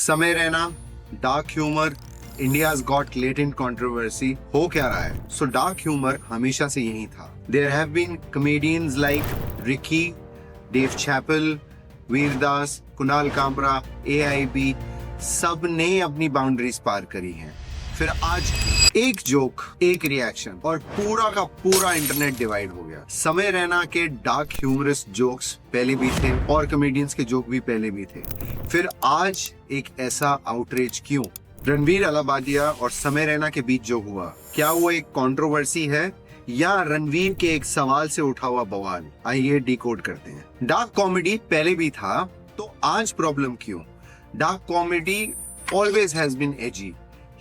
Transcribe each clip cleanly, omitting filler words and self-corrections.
समय Raina, dark humour, India's got latent controversy हो क्या रहा है? सो डार्क ह्यूमर हमेशा से यही था. There have been comedians like Ricky, Dave chapel, Vir Das, Kunal Kamra, AIB, सब ने अपनी बाउंड्रीज पार करी हैं. फिर आज एक जोक, एक रिएक्शन और पूरा का पूरा इंटरनेट डिवाइड हो गया. समय रैना के डार्क ह्यूमरस जोक्स पहले भी थे और कॉमेडियंस के जोक भी पहले भी थे. फिर आज एक ऐसा आउटरीच क्यों? रणवीर अलाहाबादिया और समय रैना के बीच जो हुआ, क्या वो एक कंट्रोवर्सी है या रणवीर के एक सवाल से उठा हुआ बवाल? आइए डिकोड करते हैं. डार्क कॉमेडी पहले भी था, तो आज प्रॉब्लम क्यों? Dark comedy always has been edgy.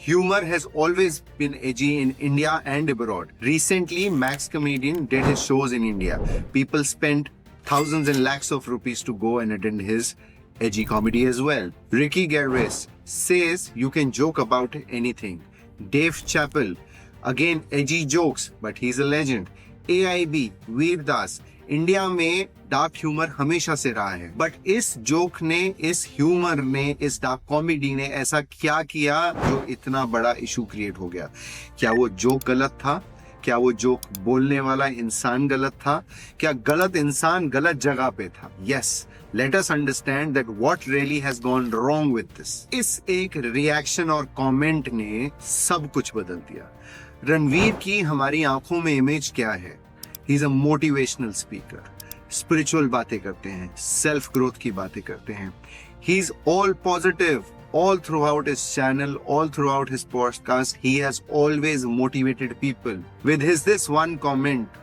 Humor has always been edgy in India and abroad. Recently, Max Comedian did his shows in India. People spent thousands and lakhs of rupees to go and attend his edgy comedy as well. Ricky Gervais says you can joke about anything. Dave Chappelle, again edgy jokes, but he's a legend. AIB, Veerdas, India में dark humour हमेशा से रहा है, but इस joke ने, इस humour ने, इस डार्क कॉमेडी ने ऐसा क्या किया जो इतना बड़ा इशू क्रिएट हो गया? क्या वो जोक गलत था? क्या वो जोक बोलने वाला इंसान गलत था? क्या गलत इंसान गलत जगह पे था? Yes, let us understand that what really has gone wrong with this. इस एक रिएक्शन और कमेंट ने सब कुछ बदल दिया. रणवीर की हमारी आंखों में इमेज क्या है? He is a motivational speaker. Spiritual बातें करते हैं, सेल्फ ग्रोथ की बातें करते हैं. He is all positive. All throughout his channel, all throughout his podcast, he has always motivated people. With his this one comment,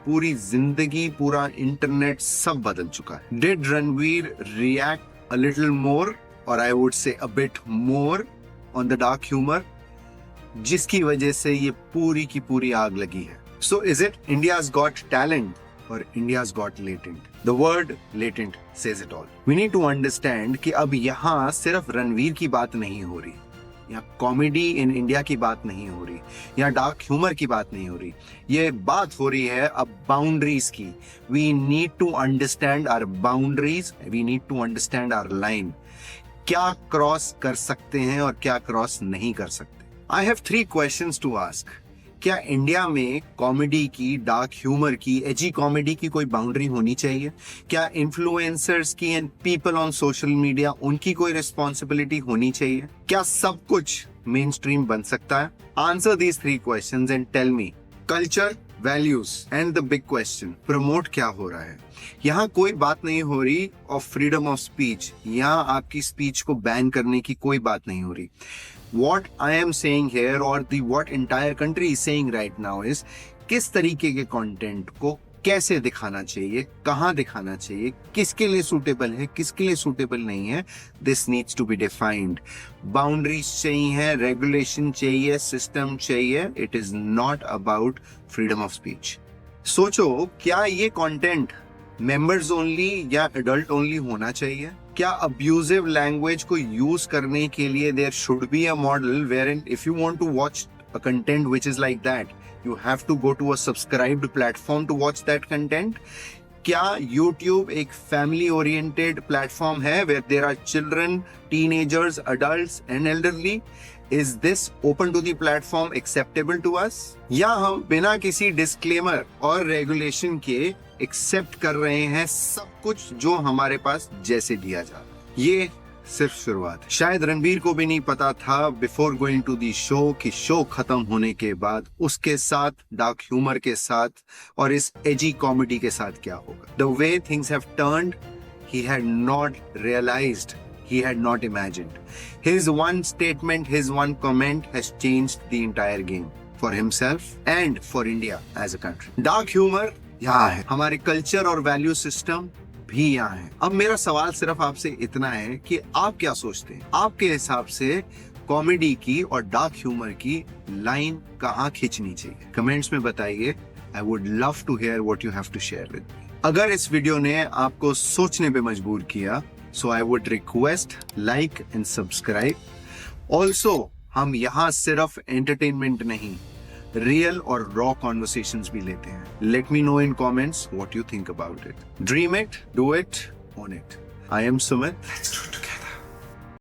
पूरी जिंदगी, पूरा इंटरनेट सब बदल चुका है. Did Ranveer react a little more, or I would say a bit more, on the dark humor, जिसकी वजह से ये पूरी की पूरी आग लगी है? So is it India's got talent or India's got latent? The word latent says it all. We need to understand कि अब यहाँ सिर्फ रणवीर की बात नहीं हो रही, यहाँ कॉमेडी इन इंडिया की बात नहीं हो रही, यहाँ डार्क ह्यूमर की बात नहीं हो रही. ये बात हो रही है अब बाउंड्रीज की. We need to understand our boundaries. We need to understand our line. क्या क्रॉस कर सकते हैं और क्या क्रॉस नहीं कर सकते? I have 3 questions to ask. क्या इंडिया में कॉमेडी की, डार्क ह्यूमर की, एजी कॉमेडी की कोई बाउंड्री होनी चाहिए? क्या इन्फ्लुएंसर्स की and people on social media, उनकी कोई रिस्पॉन्सिबिलिटी होनी चाहिए? क्या सब कुछ मेन स्ट्रीम बन सकता है? Answer these 3 questions and tell me. Culture, values and the big question, promote क्या हो रहा है? यहाँ कोई बात नहीं हो रही ऑफ फ्रीडम ऑफ स्पीच. यहाँ आपकी स्पीच को बैन करने की कोई बात नहीं हो रही. What I am saying here, or what entire country is saying right now is, किस तरीके के कंटेंट को कैसे दिखाना चाहिए, कहाँ दिखाना चाहिए, किसके लिए सूटेबल है, किसके लिए सूटेबल नहीं है. This needs to be defined. Boundaries चाहिए, रेगुलेशन चाहिए, सिस्टम चाहिए. It is not about freedom of speech. सोचो, क्या ये कंटेंट मेंबर्स ओनली या एडल्ट ओनली होना चाहिए? क्या अब्यूजिव लैंग्वेज को यूज करने के लिए there should be a model wherein if you want to watch a content which is like that, you have to go to a subscribed platform to watch that content? क्या YouTube एक family oriented platform है where there are children, teenagers, adults and elderly? Is this open to the platform acceptable to us? या हम बिना किसी disclaimer और regulation के accept कर रहे हैं सब कुछ जो हमारे पास जैसे दिया जा रहा है? ये सिर्फ शुरुआत. शायद रणवीर को भी नहीं पता था before going to the show कि शो खत्म होने के बाद उसके साथ, डार्क ह्यूमर के साथ और इस एजी कॉमेडी के साथ क्या होगा. The way things have turned, he had not realised, he had not imagined. His one statement, his one comment has changed the entire game for himself and for India as a country. Dark humor यहाँ है, हमारे culture और value system भी यहाँ है. अब मेरा सवाल सिर्फ आपसे इतना है कि आप क्या सोचते हैं? आपके हिसाब से कॉमेडी की और डार्क ह्यूमर की लाइन कहाँ खींचनी चाहिए? कमेंट्स में बताइए. I would love to hear what you have to share with me. अगर इस वीडियो ने आपको सोचने पे मजबूर किया, so I would request like and subscribe. Also, हम यहाँ सिर्फ एंटरटेनमेंट नहीं, रियल और रॉ कॉन्वर्सेशंस भी लेते हैं. Let me know in comments what you think about it. Dream it, do it, own it. I am Sumit. Let's do it together.